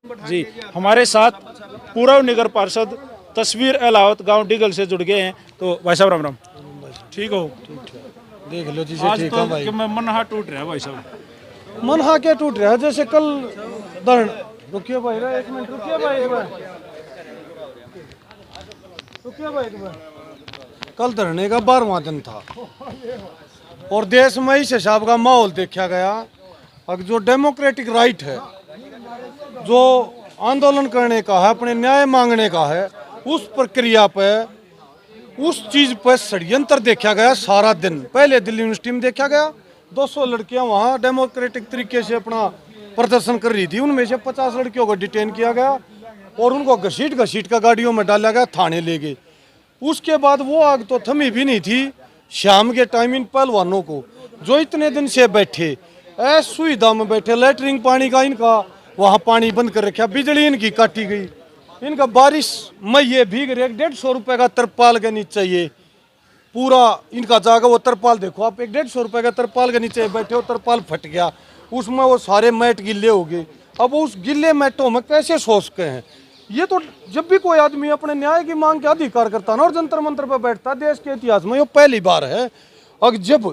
जी, हमारे साथ पूर्व नगर पार्षद तस्वीर अलावत गांव डिगल से जुड़ गए हैं। तो भाई साहब राम राम। ठीक हो? देख लो जी आज ठीक तो है भाई। कि मन हाथ टूट रहा है भाई साहब। मन हा के टूट रहा है जैसे कल धरण। रुकिए भाई रा 1 मिनट रुकिए भाई एक बार। रुकिए भाई एक बार। कल धरने का 12वां दिन था और देश में इस हिसाब का माहौल देखा गया। अब जो डेमोक्रेटिक राइट है, जो आंदोलन करने का है, अपने न्याय मांगने का है, उस प्रक्रिया पे, उस चीज पर षड्यंत्र देखा गया सारा दिन। पहले दिल्ली यूनिवर्सिटी में देखा गया, 200 लड़कियां वहां डेमोक्रेटिक तरीके से अपना प्रदर्शन कर रही थी, उनमें से 50 लड़कियों को डिटेन किया गया और उनको घसीट घसीट कर गाड़ियों में डाला गया, थाने ले गए। उसके बाद वो आग तो थमी भी नहीं थी। शाम के टाइम इन पहलवानों को जो इतने दिन से बैठे असुविधा में बैठे, लैटरिन पानी का इनका वहां पानी बंद कर रखा, बिजली इनकी काटी गई, इनका बारिश में ये भीग रहे। 150 रुपए का तरपाल के नीचे ये पूरा इनका जागा। वो तरपाल देखो आप, 150 रुपए का तरपाल के नीचे बैठे हो, तरपाल फट गया, उसमें वो सारे मैट गिल्ले हो गए। अब उस गिल्ले मैटों में कैसे सो सकते हैं? ये तो जब भी कोई आदमी अपने न्याय की मांग के अधिकार करता ना और जंतर मंतर पर बैठता, देश के इतिहास में ये पहली बार है। अब जब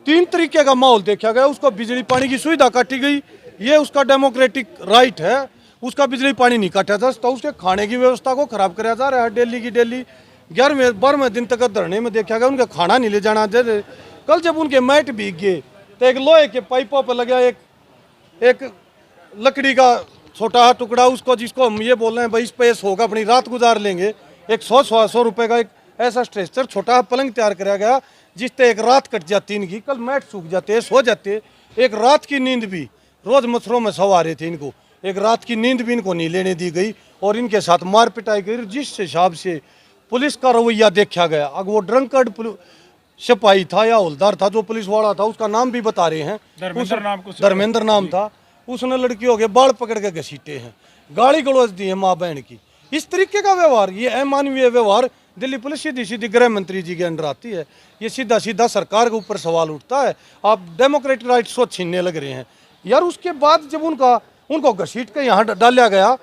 3 तरीके का माहौल देखा गया, उसको बिजली पानी की सुविधा काटी गई, ये उसका डेमोक्रेटिक राइट है, उसका बिजली पानी नहीं काटा जा सकता, उसके खाने की व्यवस्था को खराब कराया जा रहा है। डेली की डेली 11वें दिन तक धरने में देखा गया उनका खाना नहीं ले जाना दे रहे। कल जब उनके मैट भीग गए तो एक लोहे के पाइपों पर लगा एक लकड़ी का छोटा टुकड़ा, उसको जिसको हम ये बोल रहे हैं भाई इस पे होगा, अपनी रात गुजार लेंगे, एक 100 रुपए का एक ऐसा स्ट्रेचर छोटा पलंग तैयार कराया गया जिससे एक रात कट जाती इनकी। कल मैट सूख जाते, सो जाते, एक रात की नींद भी, रोज मच्छरों में सवा रहे थे इनको, एक रात की नींद भी इनको नहीं लेने दी गई और इनके साथ मार पिटाई गई। जिस हिसाब से पुलिस का रवैया देखा गया, अगर वो ड्रंकर्ड सिपाही था या हवलदार था, जो पुलिस वाला था उसका नाम भी बता रहे हैं, धर्मेंद्र नाम था, उसने लड़कियों के बाल पकड़ के घसीटे हैं, गाली गलौज दी है माँ बहन की। इस तरीके का व्यवहार, ये अमानवीय व्यवहार दिल्ली पुलिस सीधी सीधी गृह मंत्री जी के अंडर आती है। ये सीधा सीधा सरकार के ऊपर सवाल उठता है, आप डेमोक्रेटिक राइट्स को छीनने लग रहे हैं यार। उसके बाद जब उनको घसीट के यहाँ डाला गया,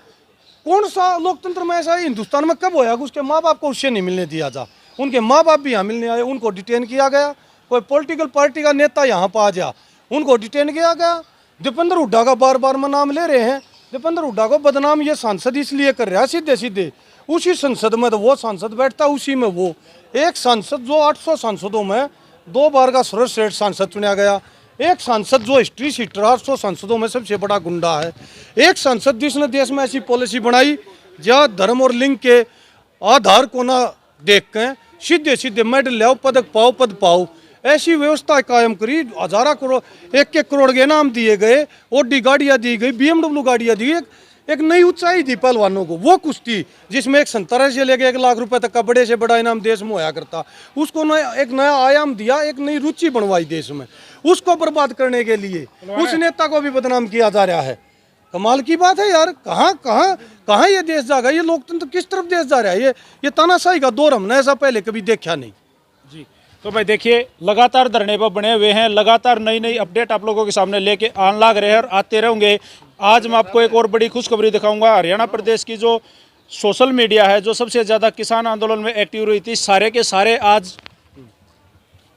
कौन सा लोकतंत्र में ऐसा हिंदुस्तान में कब होया कि उसके माँ बाप को उससे नहीं मिलने दिया जा? उनके माँ बाप भी यहाँ मिलने आए, उनको डिटेन किया गया। कोई पॉलिटिकल पार्टी का नेता यहाँ पर आ जा, उनको डिटेन किया गया। दीपेंद्र हुड्डा का बार बार में नाम ले रहे हैं, दीपेंद्र हुड्डा को बदनाम ये सांसद इसलिए कर रहा है, सीधे सीधे उसी संसद में तो वो सांसद बैठता, उसी में वो एक सांसद जो 800 सांसदों में 2 बार का सर्वश्रेष्ठ सांसद चुना गया, एक सांसद जो हिस्ट्री सीटर 800 सांसदों में सबसे बड़ा गुंडा है, एक सांसद जिसने देश में ऐसी पॉलिसी बनाई जहाँ धर्म और लिंग के आधार को ना देख के सीधे सीधे मेडल लाओ, पदक पाओ, पद पाओ, ऐसी व्यवस्था कायम करी। 1000 करोड़ 1 करोड़ के इनाम दिए गए, ओडी गाड़ियाँ दी गई, BMW गाड़ियाँ दी, एक नई ऊंचाई दी पहलवानों को। वो कुश्ती जिसमें एक 70 से लेकर 1 लाख रुपए तक का बड़े से बड़ा इनाम देश में होया करता, उसको एक नया आयाम दिया, एक नई रुचि बनवाई देश में। उसको बर्बाद करने के लिए उस नेता को भी बदनाम किया जा रहा है। कमाल की बात है यार, कहाँ ये देश जा रहा है? ये लोकतंत्र किस तरफ देश जा रहा है? ये तानाशाही का दौर हमने ऐसा पहले कभी देखा नहीं जी। तो भाई देखिए, लगातार धरने पर बने हुए हैं, लगातार नई नई अपडेट आप लोगों के सामने लेके आने लग रहे हैं और आते रहेंगे। आज मैं आपको एक और बड़ी खुशखबरी दिखाऊंगा। हरियाणा प्रदेश की जो सोशल मीडिया है, जो सबसे ज़्यादा किसान आंदोलन में एक्टिव रही थी, सारे के सारे आज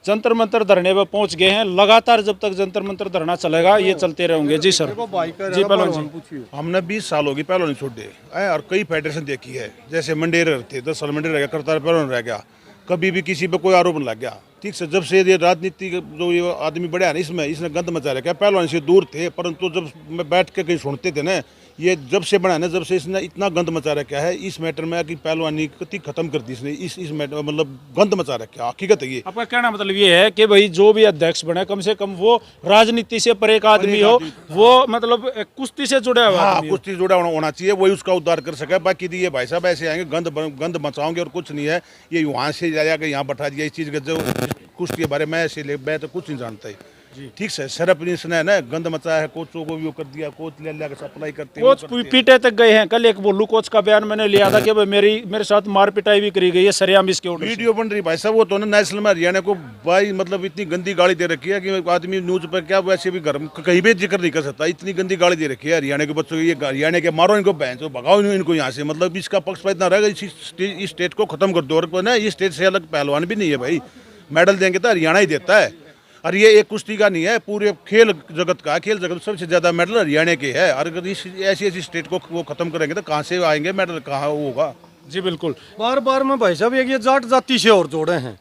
जंतर मंतर धरने पर पहुंच गए हैं। लगातार जब तक जंतर मंतर धरना चलेगा ये चलते रहेंगे। जी सर। जी पहलवान जी, हमने 20 साल होगी पहलवान छोड़े और कई फेडरेशन देखी है, जैसे मंडेर थे, 10 साल मंडेर रह गया, करतार पहलवान रह गया, कभी भी किसी पे कोई आरोप नहीं लग गया। ठीक से जब से ये राजनीति जो ये आदमी बढ़िया है इसमें, इसने गंद मचा रखा है। पहलवान से दूर थे, परंतु जब मैं बैठ के कहीं सुनते थे ना, ये जब से बना ना, जब से इसने इतना गंद मचा रखा है इस मैटर में कि पहलवानी कति खत्म कर दी इसने। इस मैटर मतलब गंद मचा रखा है, हकीकत है ये। आपका कहना मतलब ये है कि भाई जो भी अध्यक्ष बने, कम से कम वो राजनीति से परे का आदमी हो, वो मतलब कुश्ती से जुड़ा हुआ। हाँ, कुश्ती जुड़ा होना चाहिए, वही उसका उद्धार कर सके। बाकी ये भाई साहब ऐसे आएंगे गंद मचाओगे और कुछ नहीं है। ये वहाँ से जाकर यहाँ बैठा दिया इस चीज़ के, जो कुश्ती के बारे में ऐसे मैं तो कुछ नहीं जानता है। ठीक से शराब है ना, गंद मचाया है, कोचों को भी वो कर दिया, कोच ले कर सप्लाई करते हैं, कोच पीटे तक गए हैं। कल एक बोलू कोच का बयान मैंने लिया था कि भाई मेरे साथ मार पिटाई भी करी गई है सरेआम इसके ऑर्डर से। वीडियो बन रही भाई साहब, वो तो ना नेशनल में हरियाणा को भाई मतलब इतनी गंदी गाली दे रखी है कि आदमी न्यूज पर क्या वैसे भी घर में कहीं भी जिक्र नहीं कर सकता, इतनी गंदी गाली दे रखी है हरियाणा के बच्चों को। ये हरियाणा के मारो इनको, बहन चो भगाओ इनको यहाँ से, मतलब इसका पक्षपात ना रहेगा, इस स्टेट को खत्म कर दो। और ना ये स्टेट से अलग पहलवान भी नहीं है भाई, मेडल देंगे तो हरियाणा ही देता है। और ये एक कुश्ती का नहीं है, पूरे खेल जगत का, खेल जगत सबसे ज्यादा मेडल हरियाणा के है। और अगर ऐसी स्टेट को वो खत्म करेंगे तो कहाँ से आएंगे मेडल, कहाँ वो होगा। जी बिल्कुल। बार बार में भाई साहब ये जाट जाति से और जोड़े हैं,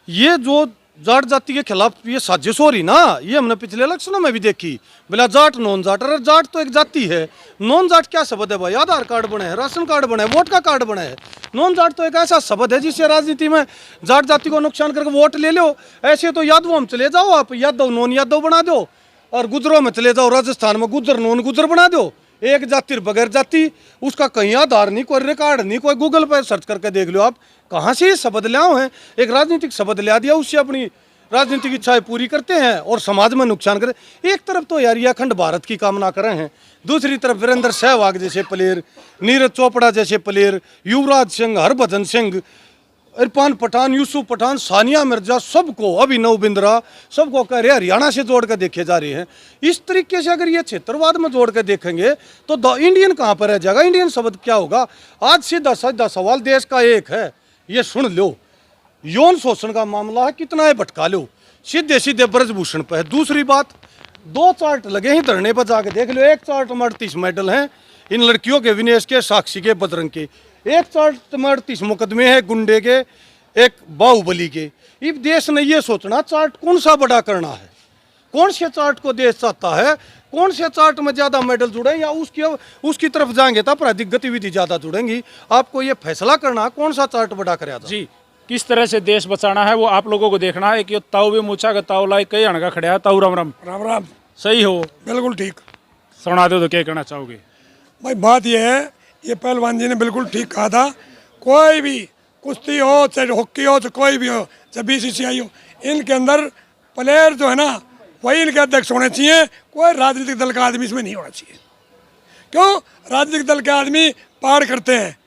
ये जो जाट जाति के खिलाफ ये साजिश हो रही ना, ये हमने पिछले इलेक्शनों में भी देखी। बोला जाट नॉन जाट, अरे जाट तो एक जाति है, नॉन जाट क्या शब्द है भाई? आधार कार्ड बने है, राशन कार्ड बने है, वोट का कार्ड बने है। नॉन जाट तो एक ऐसा शब्द है जिससे राजनीति में जाट जाति को नुकसान करके वोट ले लो। ऐसे तो यादवों में चले जाओ आप, यादव नॉन यादव बना दो, और गुजरों में चले जाओ, राजस्थान में गुजर नॉन गुजर बना दो। एक जाति बगैर जाति, उसका कहीं आधार नहीं, कोई रिकॉर्ड नहीं, कोई गूगल पर सर्च करके देख लो आप, कहाँ से ये शब्द लिया है? एक राजनीतिक शब्द लिया दिया, उससे अपनी राजनीतिक इच्छाएं पूरी करते हैं और समाज में नुकसान करें। एक तरफ तो यार ये अखंड भारत की कामना कर रहे हैं, दूसरी तरफ वीरेंद्र सहवाग जैसे प्लेयर, नीरज चोपड़ा जैसे प्लेयर, युवराज सिंह, हरभजन सिंह, इरफान पठान, यूसुफ पठान, सानिया मिर्जा, सबको, अभिनव बिंद्रा, सबको कह रहे हरियाणा से जोड़ कर देखे जा रहे हैं। इस तरीके से अगर ये क्षेत्रवाद में जोड़ कर देखेंगे तो द इंडियन कहाँ पर रह जाएगा? इंडियन शब्द क्या होगा? आज सीधा सीधा सवाल देश का एक है, ये सुन लो, यौन शोषण का मामला है, कितना है भटका लो, सीधे सीधे ब्रजभूषण पे है। दूसरी बात, 2 चार्ट लगे हैं धरने पर, जाके देख लो। एक चार्ट में 38 मेडल हैं इन लड़कियों के, विनेश के, साक्षी के, बजरंग के। एक चार्ट में 38 मुकदमे हैं गुंडे के, एक बाहुबली के। इस देश ने ये सोचना चार्ट कौन सा बड़ा करना है, कौन से चार्ट को देश चाहता है, कौन से चार्ट में ज्यादा मेडल जुड़े या उसकी तरफ जाएंगे तो आपराधिक गतिविधि ज्यादा जुड़ेंगी। आपको ये फैसला करना कौन सा चार्ट बड़ा करेगा। जी, किस तरह से देश बचाना है वो आप लोगों को देखना है। कि ताऊ भी मूछा का ताऊ लाई कई अणगा खड़ा, ताऊ राम राम। राम राम। सही हो? बिल्कुल ठीक। सुना दो तो क्या कहना चाहोगे? भाई बात यह है, ये पहलवान जी ने बिल्कुल ठीक कहा था। कोई भी कुश्ती हो, चाहे हॉकी हो, चाहे कोई भी हो, चाहे BCCI हो, इनके अंदर प्लेयर जो है ना वही इनके अध्यक्ष होने चाहिए। कोई राजनीतिक दल का आदमी इसमें नहीं होना चाहिए। क्यों? राजनीतिक दल के आदमी पार करते हैं।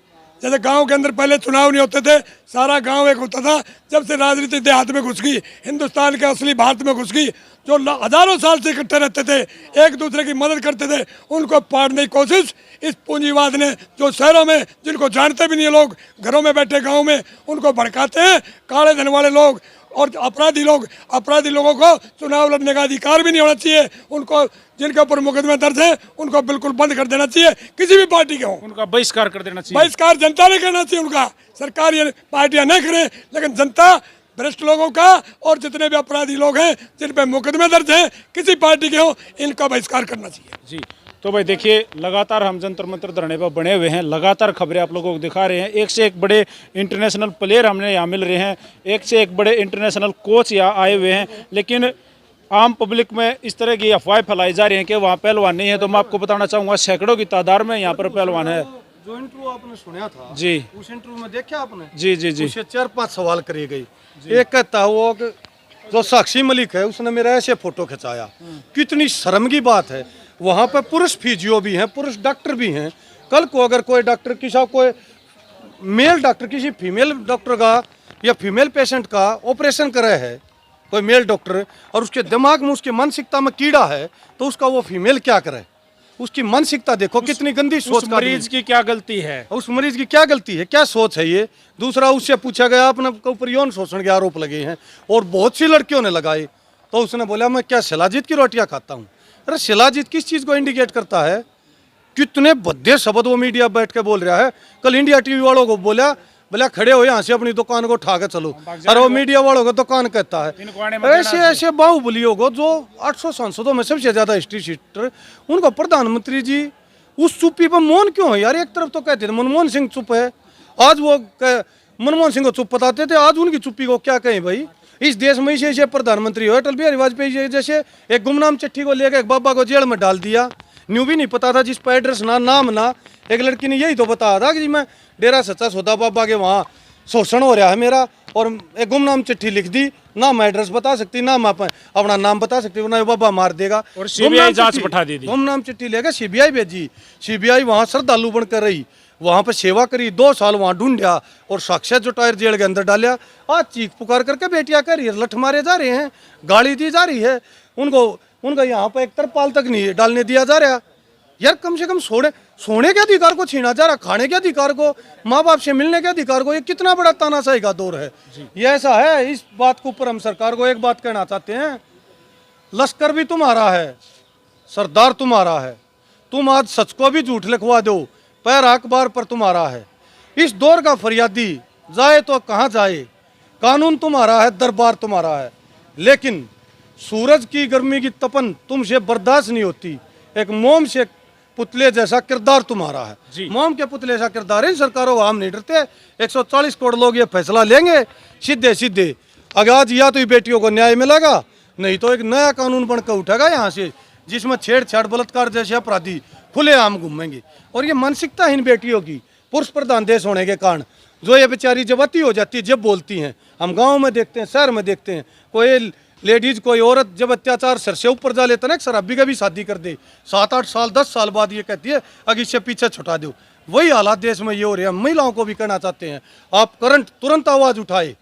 जैसे गांव के अंदर पहले चुनाव नहीं होते थे, सारा गांव एक होता था। जब से राजनीति देहात में घुस गई, हिंदुस्तान के असली भारत में घुस गई, जो हजारों साल से इकट्ठे रहते थे, एक दूसरे की मदद करते थे, उनको पाड़ने की कोशिश इस पूंजीवाद ने, जो शहरों में जिनको जानते भी नहीं लोग, घरों में बैठे गाँव में उनको भड़काते हैं। काले धन वाले लोग और अपराधी लोगों को चुनाव लड़ने का अधिकार भी नहीं होना चाहिए। उनको, जिनके ऊपर मुकदमे दर्ज है, उनको बिल्कुल बंद कर देना चाहिए, किसी भी पार्टी के हो। उनका बहिष्कार कर देना चाहिए। बहिष्कार जनता ने करना चाहिए उनका, सरकार ये पार्टियां नहीं करें, लेकिन जनता भ्रष्ट लोगों का और जितने भी अपराधी लोग हैं जिन पे मुकदमे दर्ज हैं, किसी पार्टी के हो, इनका बहिष्कार करना चाहिए। जी, तो भाई देखिए, लगातार हम जंतर मंतर धरने पर बने हुए हैं, लगातार खबरें आप लोगों को दिखा रहे हैं। एक से एक बड़े इंटरनेशनल प्लेयर हमने यहाँ मिल रहे हैं, एक से एक बड़े इंटरनेशनल कोच यहाँ आए हुए हैं। लेकिन आम पब्लिक में इस तरह की अफवाहें फैलाई जा रही हैं कि वहाँ पहलवान नहीं है। तो मैं आपको बताना चाहूँगा, सैकड़ों की तादाद में यहाँ पर पहलवान है। जो इंटरव्यू आपने सुना था जी, उस इंटरव्यू में देखा आपने? जी जी जी। उससे 4-5 सवाल करे गए। एक कहता वो कि जो साक्षी मलिक है उसने मेरा ऐसे फोटो खिंचाया, कितनी शर्म की बात है। वहाँ पे पुरुष फिजियो भी हैं, पुरुष डॉक्टर भी हैं। कल को अगर कोई डॉक्टर कोई मेल डॉक्टर किसी फीमेल डॉक्टर का या फीमेल पेशेंट का ऑपरेशन करे है, कोई मेल डॉक्टर, और उसके दिमाग में, उसकी मानसिकता में कीड़ा है, तो उसका वो फीमेल क्या करे? उसकी मानसिकता देखो, कितनी गंदी सोच का। मरीज की क्या गलती है? उस मरीज की क्या गलती है, क्या सोच है ये? दूसरा, उससे पूछा गया, अपने ऊपर यौन शोषण के आरोप लगे हैं और बहुत सी लड़कियों ने लगाए, तो उसने बोला मैं क्या शिलाजीत की रोटियां खाता हूँ। अरे शिलाजीत किस चीज़ को इंडिकेट करता है? कितने भद्दे शब्द वो मीडिया बैठ के बोल रहा है। कल इंडिया टीवी वालों को बोला खड़े हो यहाँ से, अपनी दुकान को उठा के चलो। अरे वो मीडिया वालों को दुकान कहता है। ऐसे बाहुबलियों को, जो 800 सांसदों में सबसे ज्यादा हिस्ट्री शीटर, उनको प्रधानमंत्री जी उस चुप्पी पर मौन क्यों है यार? एक तरफ तो कहते थे मनमोहन सिंह चुप है, आज वो मनमोहन सिंह को चुप बताते थे, आज उनकी चुप्पी को क्या कहें भाई? इस देश में ऐसे प्रधानमंत्री हो, अटल बिहारी वाजपेयी जैसे एक गुमनाम चिट्ठी को लेकर एक बाबा को जेल में डाल दिया, न्यू भी नहीं पता था, जिस पर एड्रेस ना, नाम ना। एक लड़की ने यही तो बताया था कि जी मैं डेरा सच्चा सौदा बाबा के वहाँ शोषण हो रहा है मेरा, और एक गुमनाम चिट्ठी लिख दी, ना मैं एड्रेस बता सकती, ना मैं अपना नाम बता सकती, वरना ये बाबा मार देगा। और सीबीआई जांच बैठा दी थी। गुमनाम चिट्ठी लेकर सीबीआई भेजी, सीबीआई वहाँ श्रद्धालु बनकर रही, वहाँ पे सेवा करी, 2 साल वहाँ ढूंढा और साक्षात जो टायर जेल के अंदर डालिया। आज चीख पुकार करके बेटियां कर रही है, लठ मारे जा रहे हैं, गाली दी जा रही है उनको, उनका यहाँ पे एक तरपाल तक नहीं डालने दिया जा रहा। यार कम से कम सोने के अधिकार को छीना जा रहा, खाने के अधिकार को, माँ बाप से मिलने के अधिकार को। ये कितना बड़ा तानाशाही का दौर है ये। ऐसा है, इस बात के ऊपर हम सरकार को एक बात कहना चाहते हैं, लश्कर भी तुम्हारा है, सरदार तुम्हारा है, तुम आज सच को भी झूठ लिखवा दो, पैर अखबार पर तुम्हारा है। इस दौर का फरियादी जाए तो कहाँ जाए, कानून तुम्हारा है, दरबार तुम्हारा है, लेकिन सूरज की गर्मी की तपन तुमसे बर्दाश्त नहीं होती। एक मोम से पुतले जैसा किरदार तुम्हारा है, मोम के पुतले जैसा किरदार है। सरकारों हम नहीं डरते, 140 करोड़ लोग ये फैसला लेंगे सीधे सीधे। अगर आज या तो ये बेटियों को न्याय मिलेगा, नहीं तो एक नया कानून बनकर उठेगा यहाँ से, जिसमें छेड़छाड़ बलात्कार जैसे अपराधी खुलेआम घूमेंगे। और ये मानसिकता इन बेटियों की, पुरुष प्रधान देश होने के कारण, जो ये बेचारी जब अति हो जाती है, जब बोलती हैं, हम गाँव में देखते हैं, शहर में देखते हैं, कोई लेडीज कोई औरत जब अत्याचार सर से ऊपर जा लेता ना, शराबी का भी शादी कर दे, 7-8 साल 10 साल बाद ये कहती है अगर इससे पीछे छुटा दो। वही हालात देश में ये हो रहे हैं। महिलाओं को भी कहना चाहते हैं, आप करंट तुरंत आवाज़ उठाए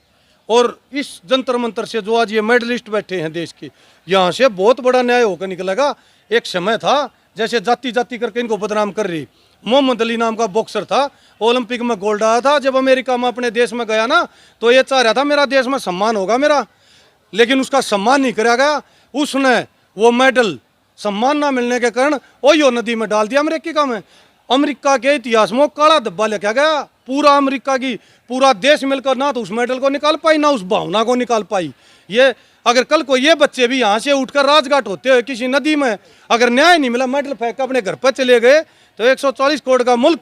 और इस जंतर मंतर से जो आज ये मेडलिस्ट बैठे हैं देश के, यहाँ से बहुत बड़ा न्याय होकर निकलेगा। एक समय था जैसे जाति जाति करके इनको बदनाम कर रही, मोहम्मद अली नाम का बॉक्सर था, ओलंपिक में गोल्ड आया था, जब अमेरिका में अपने देश में गया ना, तो ये चाह रहा था मेरा देश में सम्मान होगा मेरा, लेकिन उसका सम्मान नहीं करा गया। उसने वो मेडल सम्मान ना मिलने के कारण ओयो नदी में डाल दिया अमेरिका में। अमेरिका के इतिहास में काला धब्बा लेके गया। पूरा अमेरिका की पूरा देश मिलकर ना तो उस मेडल को निकाल पाई, ना उस भावना को निकाल पाई। ये अगर कल को ये बच्चे भी यहाँ से उठकर राजघाट होते हुए किसी नदी में अगर न्याय नहीं मिला, मेडल फेंक अपने घर पर चले गए, तो 140 करोड़ का मुल्क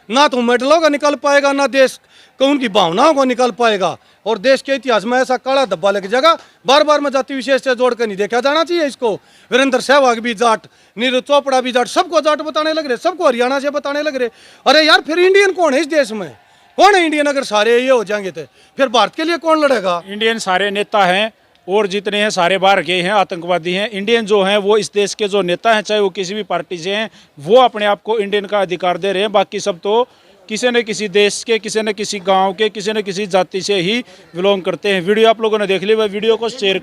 ना तो मेडलों का निकाल पाएगा, ना देश को उनकी भावनाओं को निकाल पाएगा। और देश के इतिहास में ऐसा काला धब्बा लग जाएगा। बार बार में जाति विशेष से जोड़ कर नहीं देखा जाना चाहिए इसको। वीरेंद्र सहवाग भी जाट, नीरज चोपड़ा भी जाट, सबको जाट बताने लग रहे, सबको हरियाणा से बताने लग रहे। अरे यार फिर इंडियन कौन है इस देश में? कौन है इंडियन? अगर सारे ये हो जाएंगे तो फिर भारत के लिए कौन लड़ेगा? इंडियन सारे नेता हैं और जितने हैं सारे बाहर के हैं, आतंकवादी हैं। इंडियन जो हैं वो इस देश के जो नेता हैं, चाहे वो किसी भी पार्टी से हैं, वो अपने आप को इंडियन का अधिकार दे रहे हैं। बाकी सब तो किसी न किसी देश के, किसी न किसी गांव के, किसी न किसी जाति से ही बिलोंग करते हैं। वीडियो आप लोगों ने देख ली, वह वीडियो को शेयर